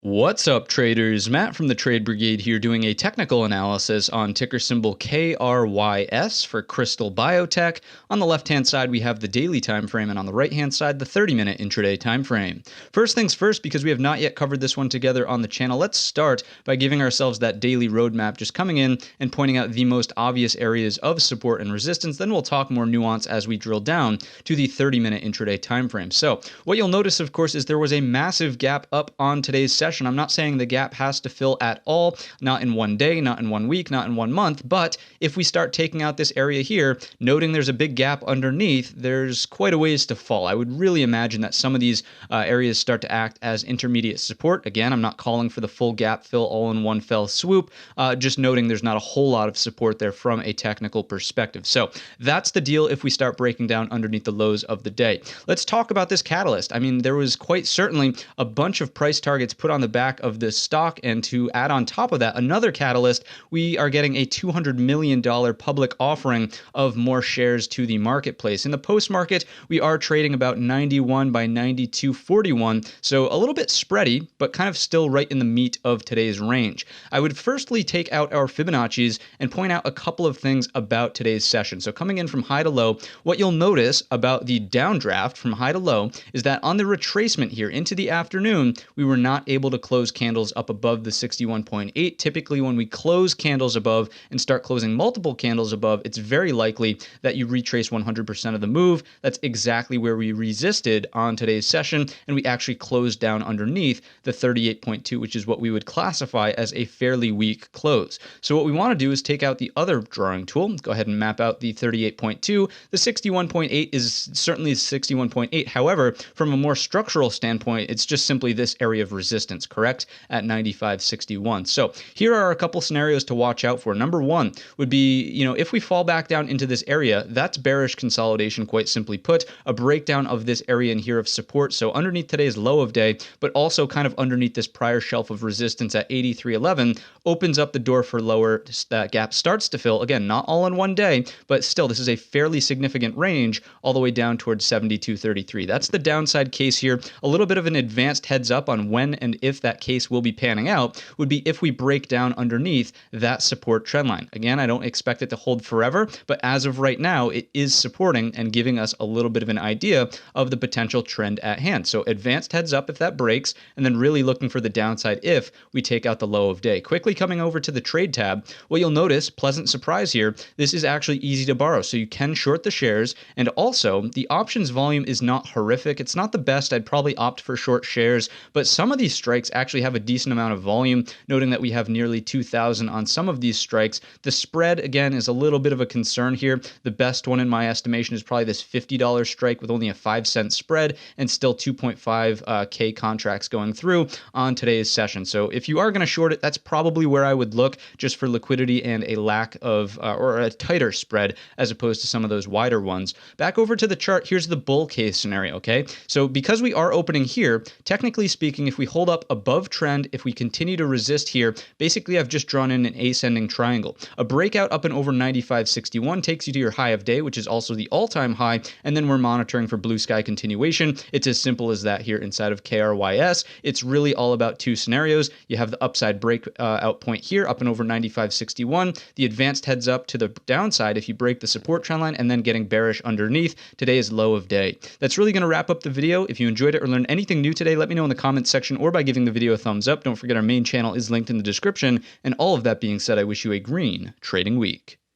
What's up, traders? Matt from the Trade Brigade here doing a technical analysis on ticker symbol KRYS for Krystal Biotech. On the left-hand side, we have the daily time frame, and on the right-hand side, the 30-minute intraday time frame. First things first, because we have not yet covered this one together on the channel, let's start by giving ourselves that daily roadmap, just coming in and pointing out the most obvious areas of support and resistance. Then we'll talk more nuance as we drill down to the 30-minute intraday time frame. So what you'll notice, of course, is there was a massive gap up on today's session. I'm not saying the gap has to fill at all, not in one day, not in 1 week, not in 1 month, but if we start taking out this area here, noting there's a big gap underneath, there's quite a ways to fall. I would really imagine that some of these areas start to act as intermediate support. Again, I'm not calling for the full gap fill all in one fell swoop, just noting there's not a whole lot of support there from a technical perspective. So that's the deal if we start breaking down underneath the lows of the day. Let's talk about this catalyst. I mean, there was quite certainly a bunch of price targets put on the back of this stock, and to add on top of that another catalyst, we are getting a $200 million public offering of more shares to the marketplace. In the post market, we are trading about 91 by 92.41, so a little bit spready, but kind of still right in the meat of today's range. I would firstly take out our Fibonacci's and point out a couple of things about today's session. So coming in from high to low, what you'll notice about the downdraft from high to low is that on the retracement here into the afternoon, we were not able to close candles up above the 61.8. Typically, when we close candles above and start closing multiple candles above, it's very likely that you retrace 100% of the move. That's exactly where we resisted on today's session, and we actually closed down underneath the 38.2, which is what we would classify as a fairly weak close. So what we want to do is take out the other drawing tool. Go ahead and map out the 38.2. The 61.8 is certainly 61.8. However, from a more structural standpoint, it's just simply this area of resistance, correct? At 95.61. So here are a couple scenarios to watch out for. Number one would be, if we fall back down into this area, that's bearish consolidation, quite simply put, a breakdown of this area in here of support. So underneath today's low of day, but also kind of underneath this prior shelf of resistance at 83.11, opens up the door for lower. That gap starts to fill. Again, not all in one day, but still, this is a fairly significant range all the way down towards 72.33. That's the downside case here. A little bit of an advanced heads up on when and if that case will be panning out would be if we break down underneath that support trend line. Again, I don't expect it to hold forever, but as of right now, it is supporting and giving us a little bit of an idea of the potential trend at hand. So advanced heads up if that breaks, and then really looking for the downside if we take out the low of day. Quickly coming over to the trade tab, what you'll notice, pleasant surprise here, this is actually easy to borrow. So you can short the shares, and also the options volume is not horrific. It's not the best. I'd probably opt for short shares, but some of these strikes actually have a decent amount of volume, noting that we have nearly 2,000 on some of these strikes. The spread, again, is a little bit of a concern here. The best one in my estimation is probably this $50 strike with only a 5-cent spread and still 2.5K contracts going through on today's session. So if you are going to short it, that's probably where I would look, just for liquidity and a lack of, or a tighter spread as opposed to some of those wider ones. Back over to the chart, here's the bull case scenario, okay? So because we are opening here, technically speaking, if we hold up above trend, if we continue to resist here, basically I've just drawn in an ascending triangle. A breakout up and over 95.61 takes you to your high of day, which is also the all-time high, and then we're monitoring for blue sky continuation. It's as simple as that here inside of KRYS. It's really all about two scenarios. You have the upside breakout point here up and over 95.61, the advanced heads up to the downside if you break the support trend line, and then getting bearish underneath today's low of day. That's really going to wrap up the video. If you enjoyed it or learned anything new today, let me know in the comments section or by giving the video a thumbs up. Don't forget our main channel is linked in the description. And all of that being said, I wish you a green trading week.